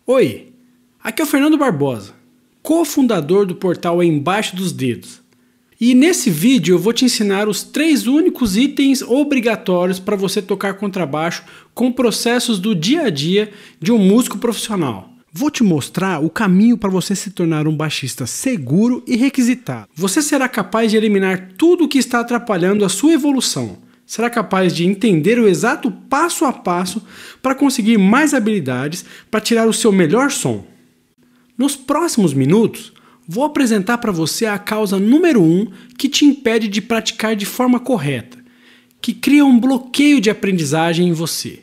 Oi, aqui é o Fernando Barbosa, cofundador do portal Embaixo dos Dedos. E nesse vídeo eu vou te ensinar os 3 únicos itens obrigatórios para você tocar contrabaixo com processos do dia a dia de um músico profissional. Vou te mostrar o caminho para você se tornar um baixista seguro e requisitado. Você será capaz de eliminar tudo o que está atrapalhando a sua evolução. Será capaz de entender o exato passo a passo para conseguir mais habilidades para tirar o seu melhor som. Nos próximos minutos, vou apresentar para você a causa número 1 que te impede de praticar de forma correta, que cria um bloqueio de aprendizagem em você.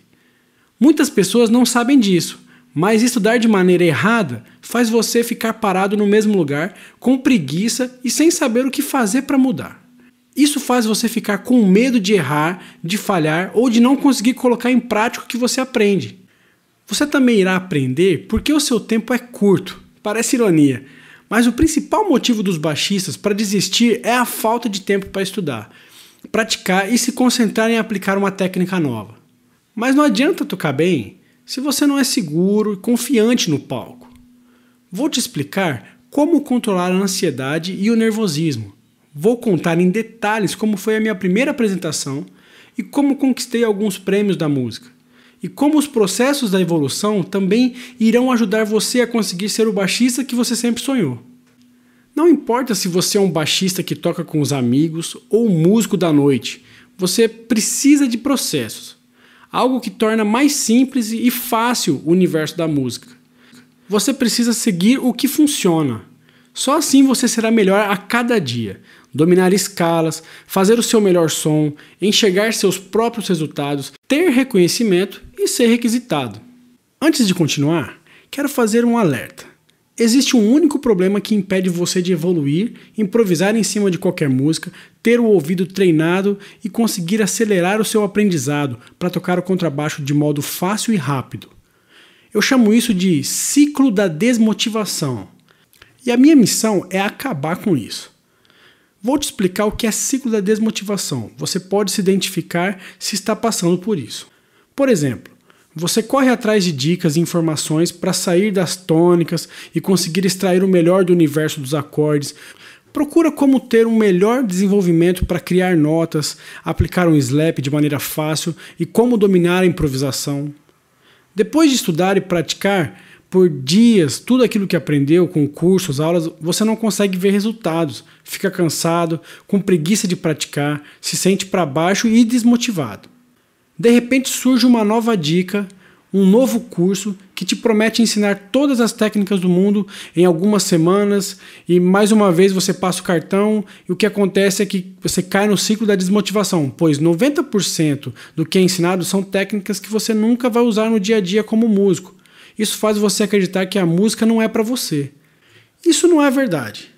Muitas pessoas não sabem disso, mas estudar de maneira errada faz você ficar parado no mesmo lugar, com preguiça e sem saber o que fazer para mudar. Isso faz você ficar com medo de errar, de falhar ou de não conseguir colocar em prática o que você aprende. Você também irá aprender porque o seu tempo é curto, parece ironia, mas o principal motivo dos baixistas para desistir é a falta de tempo para estudar, praticar e se concentrar em aplicar uma técnica nova. Mas não adianta tocar bem se você não é seguro e confiante no palco. Vou te explicar como controlar a ansiedade e o nervosismo. Vou contar em detalhes como foi a minha primeira apresentação e como conquistei alguns prêmios da música. E como os processos da evolução também irão ajudar você a conseguir ser o baixista que você sempre sonhou. Não importa se você é um baixista que toca com os amigos ou um músico da noite, você precisa de processos. Algo que torna mais simples e fácil o universo da música. Você precisa seguir o que funciona. Só assim você será melhor a cada dia. Dominar escalas, fazer o seu melhor som, enxergar seus próprios resultados, ter reconhecimento e ser requisitado. Antes de continuar, quero fazer um alerta. Existe um único problema que impede você de evoluir, improvisar em cima de qualquer música, ter o ouvido treinado e conseguir acelerar o seu aprendizado para tocar o contrabaixo de modo fácil e rápido. Eu chamo isso de ciclo da desmotivação. E a minha missão é acabar com isso. Vou te explicar o que é ciclo da desmotivação. Você pode se identificar se está passando por isso. Por exemplo, você corre atrás de dicas e informações para sair das tônicas e conseguir extrair o melhor do universo dos acordes. Procura como ter um melhor desenvolvimento para criar notas, aplicar um slap de maneira fácil e como dominar a improvisação. Depois de estudar e praticar por dias tudo aquilo que aprendeu com cursos, aulas, você não consegue ver resultados, fica cansado, com preguiça de praticar, se sente para baixo e desmotivado. De repente surge uma nova dica, um novo curso que te promete ensinar todas as técnicas do mundo em algumas semanas e mais uma vez você passa o cartão e o que acontece é que você cai no ciclo da desmotivação, pois 90% do que é ensinado são técnicas que você nunca vai usar no dia a dia como músico. Isso faz você acreditar que a música não é para você. Isso não é verdade.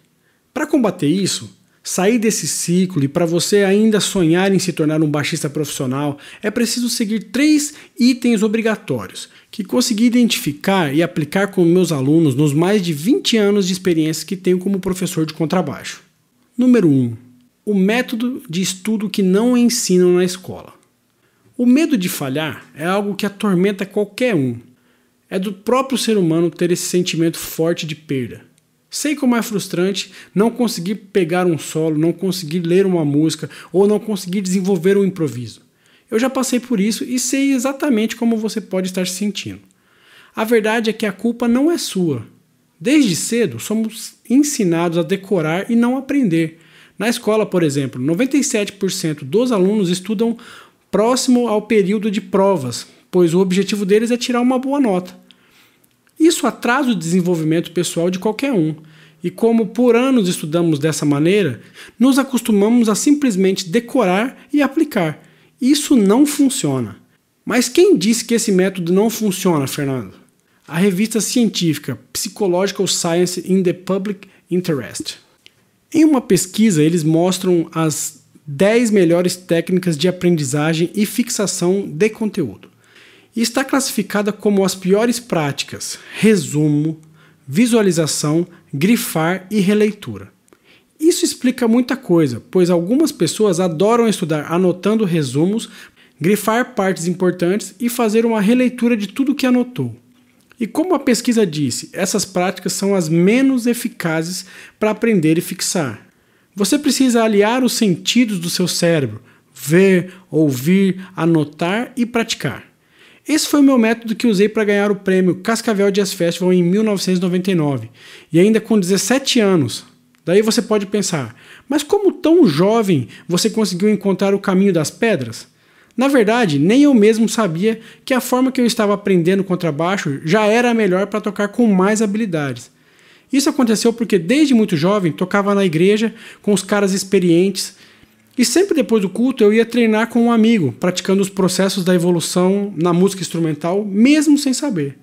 Para combater isso, sair desse ciclo e para você ainda sonhar em se tornar um baixista profissional, é preciso seguir 3 itens obrigatórios que consegui identificar e aplicar com meus alunos nos mais de 20 anos de experiência que tenho como professor de contrabaixo. Número 1. O método de estudo que não ensinam na escola. O medo de falhar é algo que atormenta qualquer um. É do próprio ser humano ter esse sentimento forte de perda. Sei como é frustrante não conseguir pegar um solo, não conseguir ler uma música ou não conseguir desenvolver um improviso. Eu já passei por isso e sei exatamente como você pode estar se sentindo. A verdade é que a culpa não é sua. Desde cedo somos ensinados a decorar e não aprender. Na escola, por exemplo, 97% dos alunos estudam próximo ao período de provas, pois o objetivo deles é tirar uma boa nota. Isso atrasa o desenvolvimento pessoal de qualquer um. E como por anos estudamos dessa maneira, nos acostumamos a simplesmente decorar e aplicar. Isso não funciona. Mas quem disse que esse método não funciona, Fernando? A revista científica Psychological Science in the Public Interest. Em uma pesquisa, eles mostram as 10 melhores técnicas de aprendizagem e fixação de conteúdo. E está classificada como as piores práticas: resumo, visualização, grifar e releitura. Isso explica muita coisa, pois algumas pessoas adoram estudar anotando resumos, grifar partes importantes e fazer uma releitura de tudo que anotou. E como a pesquisa disse, essas práticas são as menos eficazes para aprender e fixar. Você precisa aliar os sentidos do seu cérebro, ver, ouvir, anotar e praticar. Esse foi o meu método que usei para ganhar o prêmio Cascavel Jazz Festival em 1999, e ainda com 17 anos. Daí você pode pensar, mas como tão jovem você conseguiu encontrar o caminho das pedras? Na verdade, nem eu mesmo sabia que a forma que eu estava aprendendo contrabaixo já era a melhor para tocar com mais habilidades. Isso aconteceu porque desde muito jovem tocava na igreja com os caras experientes e sempre depois do culto eu ia treinar com um amigo, praticando os processos da evolução na música instrumental, mesmo sem saber.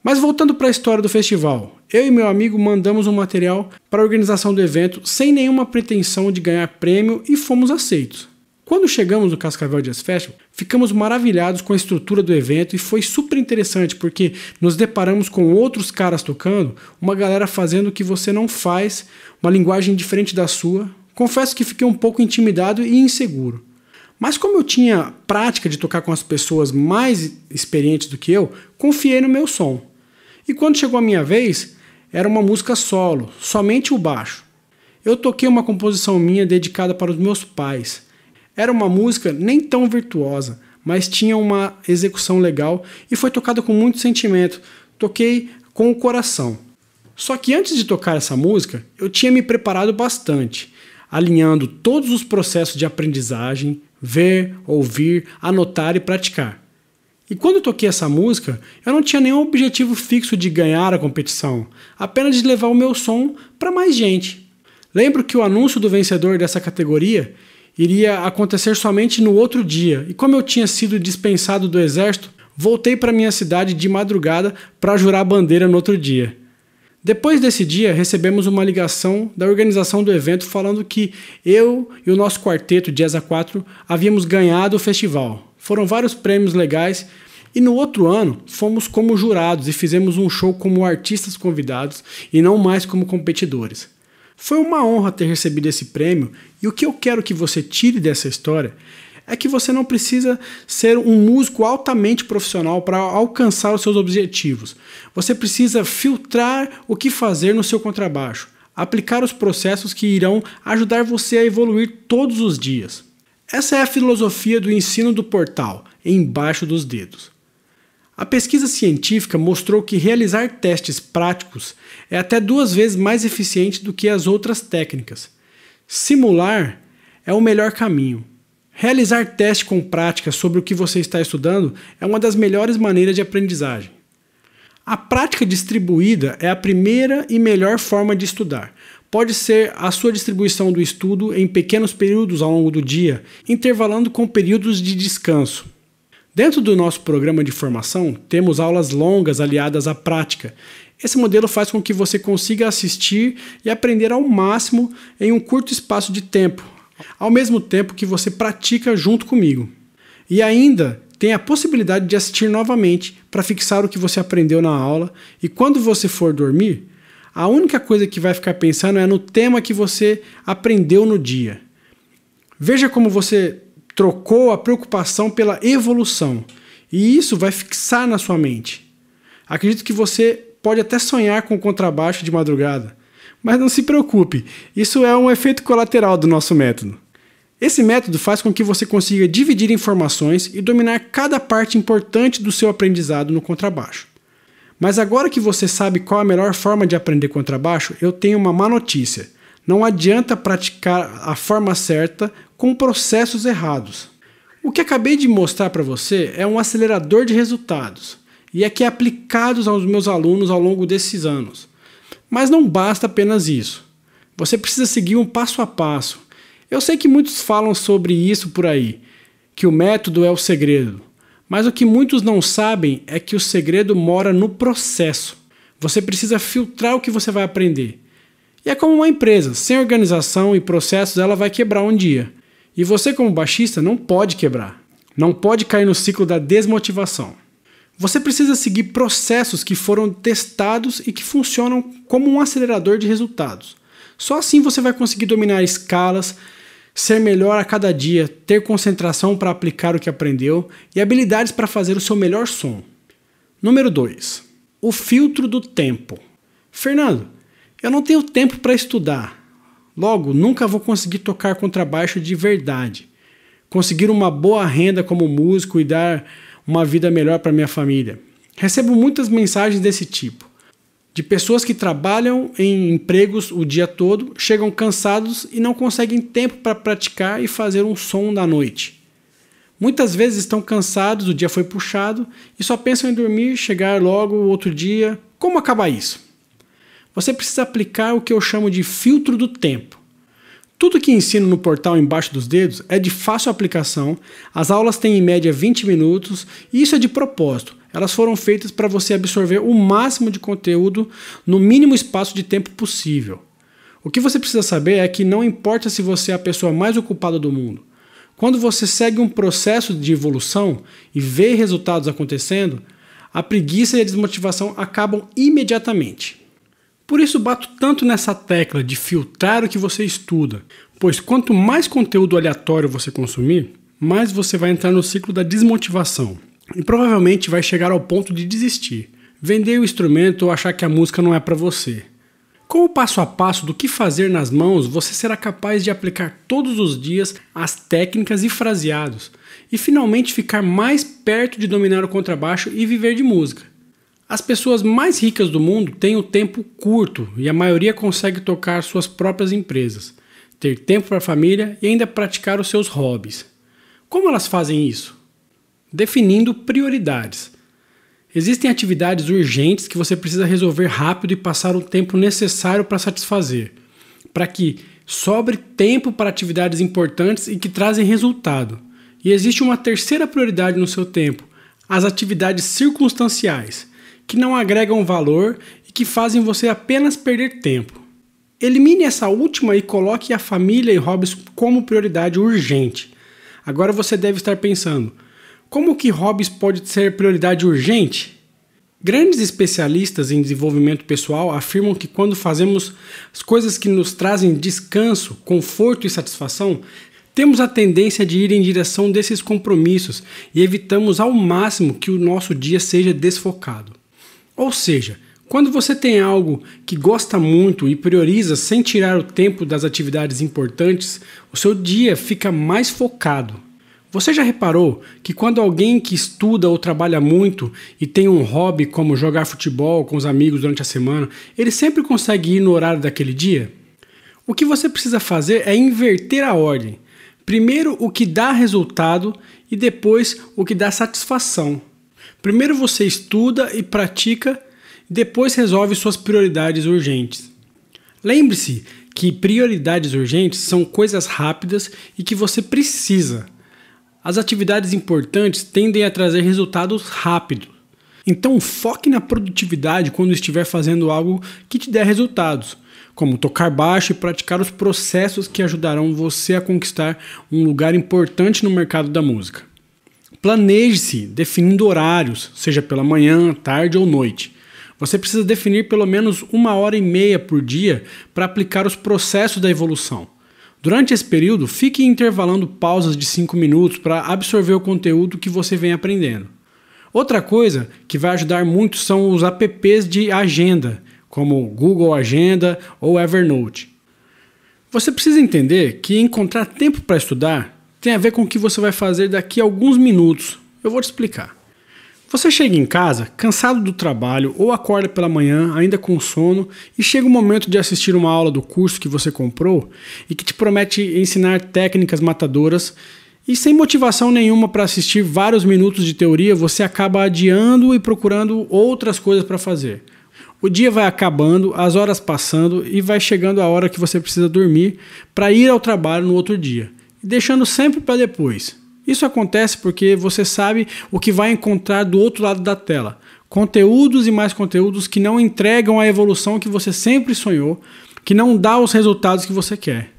Mas voltando para a história do festival, eu e meu amigo mandamos um material para a organização do evento sem nenhuma pretensão de ganhar prêmio e fomos aceitos. Quando chegamos no Cascavel Jazz Festival, ficamos maravilhados com a estrutura do evento e foi super interessante porque nos deparamos com outros caras tocando, uma galera fazendo o que você não faz, uma linguagem diferente da sua. Confesso que fiquei um pouco intimidado e inseguro. Mas como eu tinha prática de tocar com as pessoas mais experientes do que eu, confiei no meu som. E quando chegou a minha vez, era uma música solo, somente o baixo. Eu toquei uma composição minha dedicada para os meus pais. Era uma música nem tão virtuosa, mas tinha uma execução legal e foi tocada com muito sentimento. Toquei com o coração. Só que antes de tocar essa música, eu tinha me preparado bastante, alinhando todos os processos de aprendizagem, ver, ouvir, anotar e praticar. E quando eu toquei essa música, eu não tinha nenhum objetivo fixo de ganhar a competição, apenas de levar o meu som para mais gente. Lembro que o anúncio do vencedor dessa categoria iria acontecer somente no outro dia, e como eu tinha sido dispensado do exército, voltei para minha cidade de madrugada para jurar a bandeira no outro dia. Depois desse dia, recebemos uma ligação da organização do evento falando que eu e o nosso quarteto Jazz A4 havíamos ganhado o festival. Foram vários prêmios legais e no outro ano fomos como jurados e fizemos um show como artistas convidados e não mais como competidores. Foi uma honra ter recebido esse prêmio e o que eu quero que você tire dessa história é que você não precisa ser um músico altamente profissional para alcançar os seus objetivos. Você precisa filtrar o que fazer no seu contrabaixo, aplicar os processos que irão ajudar você a evoluir todos os dias. Essa é a filosofia do ensino do portal, embaixo dos dedos. A pesquisa científica mostrou que realizar testes práticos é até 2 vezes mais eficiente do que as outras técnicas. Simular é o melhor caminho. Realizar teste com prática sobre o que você está estudando é uma das melhores maneiras de aprendizagem. A prática distribuída é a primeira e melhor forma de estudar. Pode ser a sua distribuição do estudo em pequenos períodos ao longo do dia, intervalando com períodos de descanso. Dentro do nosso programa de formação, temos aulas longas aliadas à prática. Esse modelo faz com que você consiga assistir e aprender ao máximo em um curto espaço de tempo, ao mesmo tempo que você pratica junto comigo. E ainda tem a possibilidade de assistir novamente para fixar o que você aprendeu na aula e quando você for dormir, a única coisa que vai ficar pensando é no tema que você aprendeu no dia. Veja como você trocou a preocupação pela evolução e isso vai fixar na sua mente. Acredito que você pode até sonhar com o contrabaixo de madrugada, mas não se preocupe, isso é um efeito colateral do nosso método. Esse método faz com que você consiga dividir informações e dominar cada parte importante do seu aprendizado no contrabaixo. Mas agora que você sabe qual a melhor forma de aprender contrabaixo, eu tenho uma má notícia. Não adianta praticar a forma certa com processos errados. O que acabei de mostrar para você é um acelerador de resultados e é que é aplicado aos meus alunos ao longo desses anos. Mas não basta apenas isso. Você precisa seguir um passo a passo. Eu sei que muitos falam sobre isso por aí, que o método é o segredo. Mas o que muitos não sabem é que o segredo mora no processo. Você precisa filtrar o que você vai aprender. E é como uma empresa, sem organização e processos ela vai quebrar um dia. E você como baixista não pode quebrar. Não pode cair no ciclo da desmotivação. Você precisa seguir processos que foram testados e que funcionam como um acelerador de resultados. Só assim você vai conseguir dominar escalas, ser melhor a cada dia, ter concentração para aplicar o que aprendeu e habilidades para fazer o seu melhor som. Número 2. O filtro do tempo. Fernando, eu não tenho tempo para estudar. Logo, nunca vou conseguir tocar contrabaixo de verdade, conseguir uma boa renda como músico e dar uma vida melhor para minha família. Recebo muitas mensagens desse tipo, de pessoas que trabalham em empregos o dia todo, chegam cansados e não conseguem tempo para praticar e fazer um som da noite. Muitas vezes estão cansados, o dia foi puxado e só pensam em dormir, chegar logo o outro dia. Como acabar isso? Você precisa aplicar o que eu chamo de filtro do tempo. Tudo que ensino no portal Embaixo dos Dedos é de fácil aplicação, as aulas têm em média 20 minutos e isso é de propósito. Elas foram feitas para você absorver o máximo de conteúdo no mínimo espaço de tempo possível. O que você precisa saber é que não importa se você é a pessoa mais ocupada do mundo. Quando você segue um processo de evolução e vê resultados acontecendo, a preguiça e a desmotivação acabam imediatamente. Por isso bato tanto nessa tecla de filtrar o que você estuda, pois quanto mais conteúdo aleatório você consumir, mais você vai entrar no ciclo da desmotivação e provavelmente vai chegar ao ponto de desistir, vender o instrumento ou achar que a música não é para você. Com o passo a passo do que fazer nas mãos, você será capaz de aplicar todos os dias as técnicas e fraseados e finalmente ficar mais perto de dominar o contrabaixo e viver de música. As pessoas mais ricas do mundo têm o tempo curto e a maioria consegue tocar suas próprias empresas, ter tempo para a família e ainda praticar os seus hobbies. Como elas fazem isso? Definindo prioridades. Existem atividades urgentes que você precisa resolver rápido e passar o tempo necessário para satisfazer, para que sobre tempo para atividades importantes e que trazem resultado. E existe uma terceira prioridade no seu tempo, as atividades circunstanciais, que não agregam valor e que fazem você apenas perder tempo. Elimine essa última e coloque a família e hobbies como prioridade urgente. Agora você deve estar pensando, como que hobbies pode ser prioridade urgente? Grandes especialistas em desenvolvimento pessoal afirmam que quando fazemos as coisas que nos trazem descanso, conforto e satisfação, temos a tendência de ir em direção desses compromissos e evitamos ao máximo que o nosso dia seja desfocado. Ou seja, quando você tem algo que gosta muito e prioriza sem tirar o tempo das atividades importantes, o seu dia fica mais focado. Você já reparou que quando alguém que estuda ou trabalha muito e tem um hobby como jogar futebol com os amigos durante a semana, ele sempre consegue ir no horário daquele dia? O que você precisa fazer é inverter a ordem. Primeiro o que dá resultado e depois o que dá satisfação. Primeiro você estuda e pratica, depois resolve suas prioridades urgentes. Lembre-se que prioridades urgentes são coisas rápidas e que você precisa. As atividades importantes tendem a trazer resultados rápidos. Então foque na produtividade quando estiver fazendo algo que te dê resultados, como tocar baixo e praticar os processos que ajudarão você a conquistar um lugar importante no mercado da música. Planeje-se definindo horários, seja pela manhã, tarde ou noite. Você precisa definir pelo menos 1h30 por dia para aplicar os processos da evolução. Durante esse período, fique intervalando pausas de 5 minutos para absorver o conteúdo que você vem aprendendo. Outra coisa que vai ajudar muito são os apps de agenda, como Google Agenda ou Evernote. Você precisa entender que encontrar tempo para estudar tem a ver com o que você vai fazer daqui a alguns minutos. Eu vou te explicar. Você chega em casa, cansado do trabalho, ou acorda pela manhã, ainda com sono, e chega o momento de assistir uma aula do curso que você comprou e que te promete ensinar técnicas matadoras, e sem motivação nenhuma para assistir vários minutos de teoria, você acaba adiando e procurando outras coisas para fazer. O dia vai acabando, as horas passando e vai chegando a hora que você precisa dormir para ir ao trabalho no outro dia, deixando sempre para depois. Isso acontece porque você sabe o que vai encontrar do outro lado da tela. Conteúdos e mais conteúdos que não entregam a evolução que você sempre sonhou, que não dá os resultados que você quer.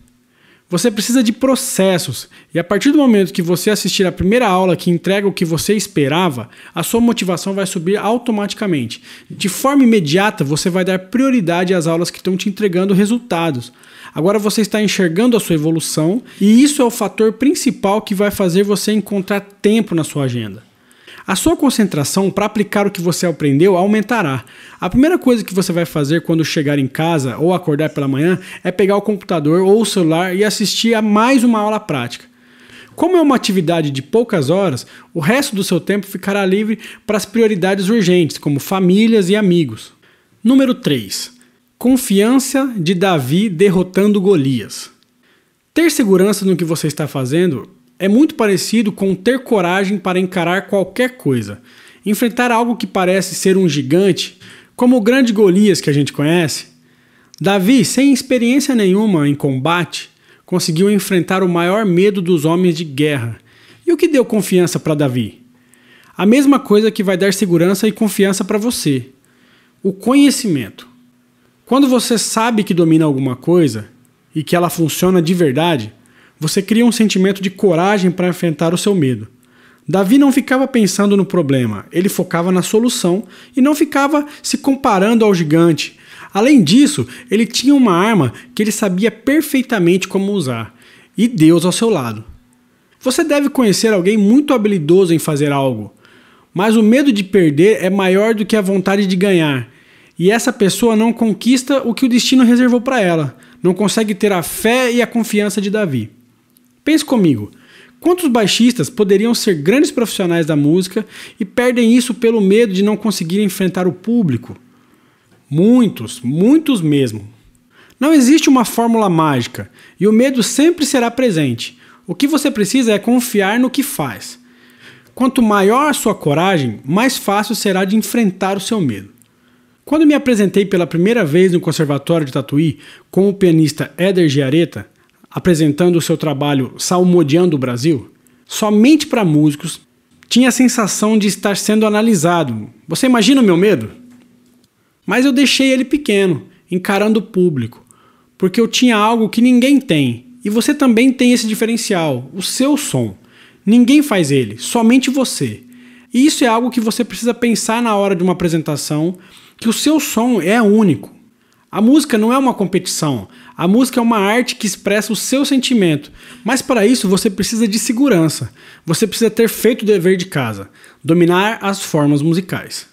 Você precisa de processos, e a partir do momento que você assistir a primeira aula que entrega o que você esperava, a sua motivação vai subir automaticamente. De forma imediata, você vai dar prioridade às aulas que estão te entregando resultados. Agora você está enxergando a sua evolução, e isso é o fator principal que vai fazer você encontrar tempo na sua agenda. A sua concentração para aplicar o que você aprendeu aumentará. A primeira coisa que você vai fazer quando chegar em casa ou acordar pela manhã é pegar o computador ou o celular e assistir a mais uma aula prática. Como é uma atividade de poucas horas, o resto do seu tempo ficará livre para as prioridades urgentes, como famílias e amigos. Número 3. Confiança de Davi derrotando Golias. Ter segurança no que você está fazendo é muito parecido com ter coragem para encarar qualquer coisa. Enfrentar algo que parece ser um gigante, como o grande Golias que a gente conhece. Davi, sem experiência nenhuma em combate, conseguiu enfrentar o maior medo dos homens de guerra. E o que deu confiança para Davi? A mesma coisa que vai dar segurança e confiança para você. O conhecimento. Quando você sabe que domina alguma coisa e que ela funciona de verdade, você cria um sentimento de coragem para enfrentar o seu medo. Davi não ficava pensando no problema, ele focava na solução e não ficava se comparando ao gigante. Além disso, ele tinha uma arma que ele sabia perfeitamente como usar, e Deus ao seu lado. Você deve conhecer alguém muito habilidoso em fazer algo, mas o medo de perder é maior do que a vontade de ganhar, e essa pessoa não conquista o que o destino reservou para ela, não consegue ter a fé e a confiança de Davi. Pense comigo, quantos baixistas poderiam ser grandes profissionais da música e perdem isso pelo medo de não conseguir enfrentar o público? Muitos, muitos mesmo. Não existe uma fórmula mágica e o medo sempre será presente. O que você precisa é confiar no que faz. Quanto maior a sua coragem, mais fácil será de enfrentar o seu medo. Quando me apresentei pela primeira vez no Conservatório de Tatuí com o pianista Éder Giareta, apresentando o seu trabalho Salmodiando o Brasil, somente para músicos, tinha a sensação de estar sendo analisado. Você imagina o meu medo? Mas eu deixei ele pequeno, encarando o público, porque eu tinha algo que ninguém tem, e você também tem esse diferencial, o seu som. Ninguém faz ele, somente você. E isso é algo que você precisa pensar na hora de uma apresentação, que o seu som é único. A música não é uma competição, a música é uma arte que expressa o seu sentimento, mas para isso você precisa de segurança, você precisa ter feito o dever de casa, dominar as formas musicais.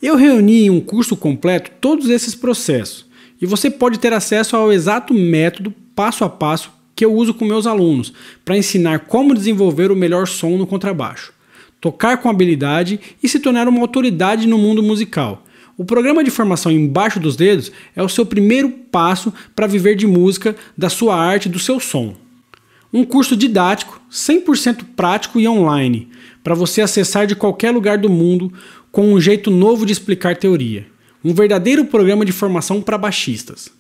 Eu reuni em um curso completo todos esses processos, e você pode ter acesso ao exato método, passo a passo, que eu uso com meus alunos, para ensinar como desenvolver o melhor som no contrabaixo, tocar com habilidade e se tornar uma autoridade no mundo musical. O programa de formação Embaixo dos Dedos é o seu primeiro passo para viver de música, da sua arte e do seu som. Um curso didático, 100% prático e online, para você acessar de qualquer lugar do mundo com um jeito novo de explicar teoria. Um verdadeiro programa de formação para baixistas.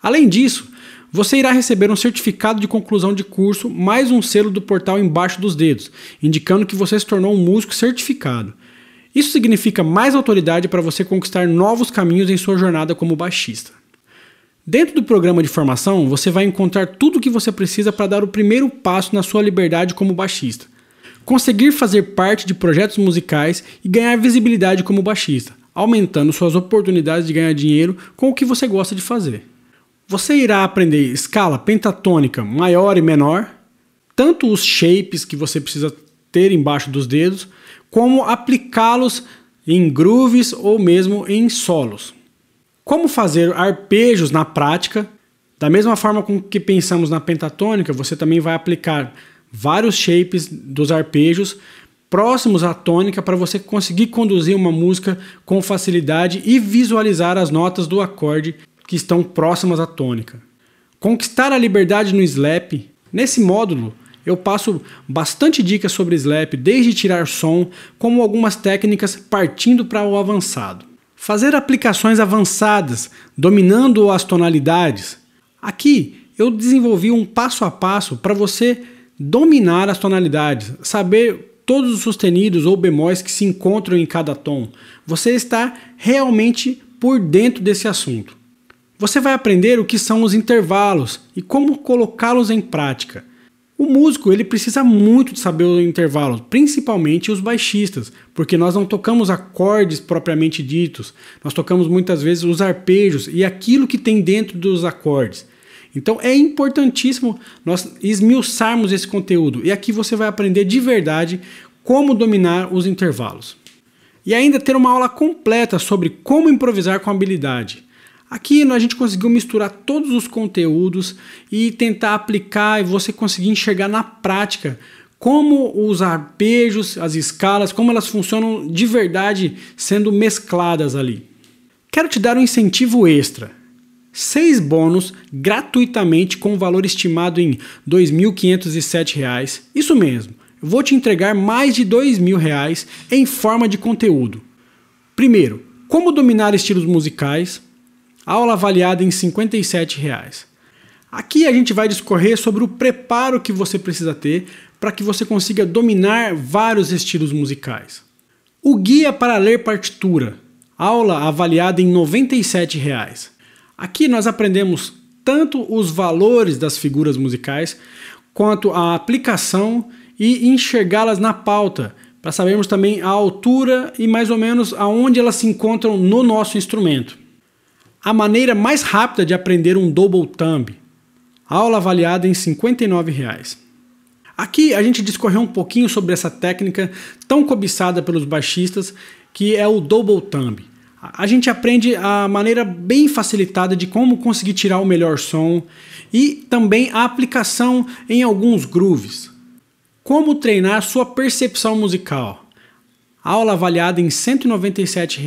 Além disso, você irá receber um certificado de conclusão de curso mais um selo do portal Embaixo dos Dedos, indicando que você se tornou um músico certificado. Isso significa mais autoridade para você conquistar novos caminhos em sua jornada como baixista. Dentro do programa de formação, você vai encontrar tudo o que você precisa para dar o primeiro passo na sua liberdade como baixista. Conseguir fazer parte de projetos musicais e ganhar visibilidade como baixista, aumentando suas oportunidades de ganhar dinheiro com o que você gosta de fazer. Você irá aprender escala pentatônica maior e menor, tanto os shapes que você precisa ter embaixo dos dedos, como aplicá-los em grooves ou mesmo em solos. Como fazer arpejos na prática, da mesma forma com que pensamos na pentatônica, você também vai aplicar vários shapes dos arpejos próximos à tônica para você conseguir conduzir uma música com facilidade e visualizar as notas do acorde que estão próximas à tônica. Conquistar a liberdade no slap. Nesse módulo, eu passo bastante dicas sobre slap, desde tirar som, como algumas técnicas partindo para o avançado. Fazer aplicações avançadas, dominando as tonalidades. Aqui eu desenvolvi um passo a passo para você dominar as tonalidades, saber todos os sustenidos ou bemóis que se encontram em cada tom. Você está realmente por dentro desse assunto. Você vai aprender o que são os intervalos e como colocá-los em prática. O músico ele precisa muito de saber os intervalos, principalmente os baixistas, porque nós não tocamos acordes propriamente ditos, nós tocamos muitas vezes os arpejos e aquilo que tem dentro dos acordes. Então é importantíssimo nós esmiuçarmos esse conteúdo e aqui você vai aprender de verdade como dominar os intervalos. E ainda ter uma aula completa sobre como improvisar com habilidade. Aqui a gente conseguiu misturar todos os conteúdos e tentar aplicar e você conseguir enxergar na prática como os arpejos, as escalas, como elas funcionam de verdade sendo mescladas ali. Quero te dar um incentivo extra. 6 bônus gratuitamente com valor estimado em R$ 2.507. Isso mesmo, eu vou te entregar mais de R$ 2.000 em forma de conteúdo. Primeiro, como dominar estilos musicais. Aula avaliada em R$ 57. Aqui a gente vai discorrer sobre o preparo que você precisa ter para que você consiga dominar vários estilos musicais. O guia para ler partitura. Aula avaliada em R$ 97. Aqui nós aprendemos tanto os valores das figuras musicais quanto a aplicação e enxergá-las na pauta, para sabermos também a altura e mais ou menos aonde elas se encontram no nosso instrumento. A maneira mais rápida de aprender um double thumb. Aula avaliada em R$ 59. Aqui a gente discorreu um pouquinho sobre essa técnica tão cobiçada pelos baixistas, que é o double thumb. A gente aprende a maneira bem facilitada de como conseguir tirar o melhor som e também a aplicação em alguns grooves. Como treinar sua percepção musical. Aula avaliada em R$ 197.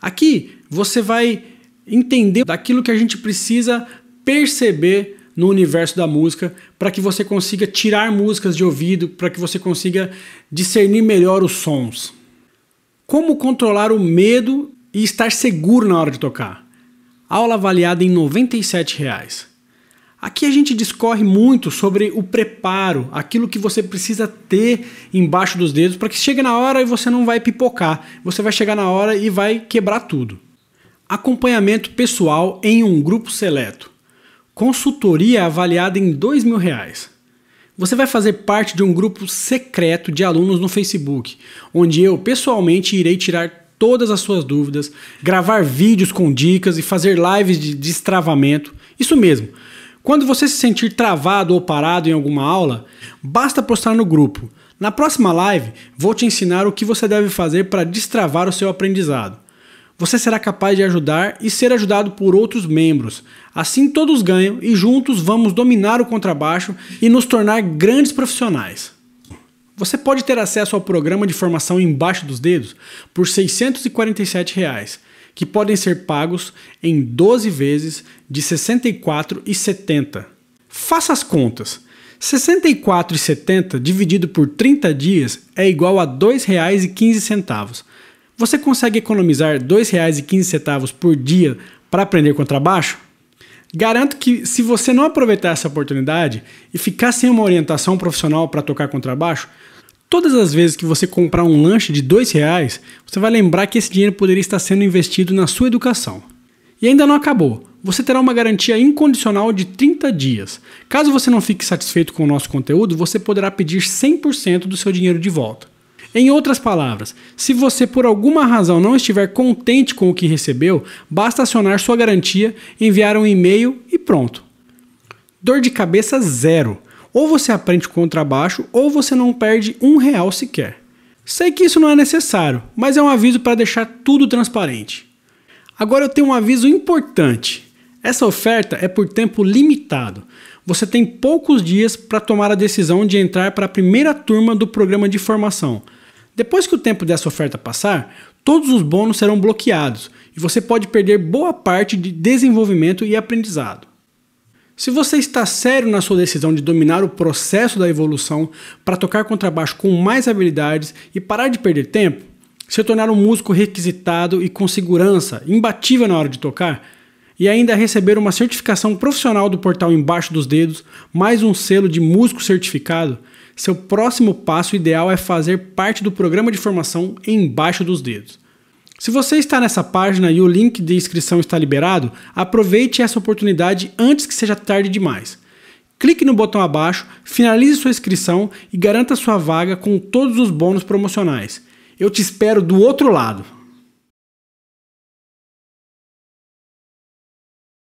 Aqui você vai entender daquilo que a gente precisa perceber no universo da música para que você consiga tirar músicas de ouvido, para que você consiga discernir melhor os sons. Como controlar o medo e estar seguro na hora de tocar. Aula avaliada em R$ 97. Aqui a gente discorre muito sobre o preparo, aquilo que você precisa ter embaixo dos dedos para que chegue na hora e você não vai pipocar. Você vai chegar na hora e vai quebrar tudo. Acompanhamento pessoal em um grupo seleto. Consultoria avaliada em R$ 2.000. Você vai fazer parte de um grupo secreto de alunos no Facebook, onde eu pessoalmente irei tirar todas as suas dúvidas, gravar vídeos com dicas e fazer lives de destravamento. Isso mesmo. Quando você se sentir travado ou parado em alguma aula, basta postar no grupo. Na próxima live, vou te ensinar o que você deve fazer para destravar o seu aprendizado. Você será capaz de ajudar e ser ajudado por outros membros. Assim todos ganham e juntos vamos dominar o contrabaixo e nos tornar grandes profissionais. Você pode ter acesso ao programa de formação Embaixo dos Dedos por R$ 647, que podem ser pagos em 12 vezes de R$ 64,70. Faça as contas. R$ 64,70 dividido por 30 dias é igual a R$ 2,15. Você consegue economizar R$ 2,15 por dia para aprender contrabaixo? Garanto que se você não aproveitar essa oportunidade e ficar sem uma orientação profissional para tocar contrabaixo, todas as vezes que você comprar um lanche de R$ 2,00, você vai lembrar que esse dinheiro poderia estar sendo investido na sua educação. E ainda não acabou. Você terá uma garantia incondicional de 30 dias. Caso você não fique satisfeito com o nosso conteúdo, você poderá pedir 100% do seu dinheiro de volta. Em outras palavras, se você por alguma razão não estiver contente com o que recebeu, basta acionar sua garantia, enviar um e-mail e pronto. Dor de cabeça zero. Ou você aprende contrabaixo ou você não perde R$ 1 sequer. Sei que isso não é necessário, mas é um aviso para deixar tudo transparente. Agora eu tenho um aviso importante. Essa oferta é por tempo limitado. Você tem poucos dias para tomar a decisão de entrar para a primeira turma do programa de formação. Depois que o tempo dessa oferta passar, todos os bônus serão bloqueados e você pode perder boa parte de desenvolvimento e aprendizado. Se você está sério na sua decisão de dominar o processo da evolução para tocar contrabaixo com mais habilidades e parar de perder tempo, se tornar um músico requisitado e com segurança, imbatível na hora de tocar, e ainda receber uma certificação profissional do portal Embaixo dos Dedos, mais um selo de músico certificado, seu próximo passo ideal é fazer parte do programa de formação Embaixo dos Dedos. Se você está nessa página e o link de inscrição está liberado, aproveite essa oportunidade antes que seja tarde demais. Clique no botão abaixo, finalize sua inscrição e garanta sua vaga com todos os bônus promocionais. Eu te espero do outro lado.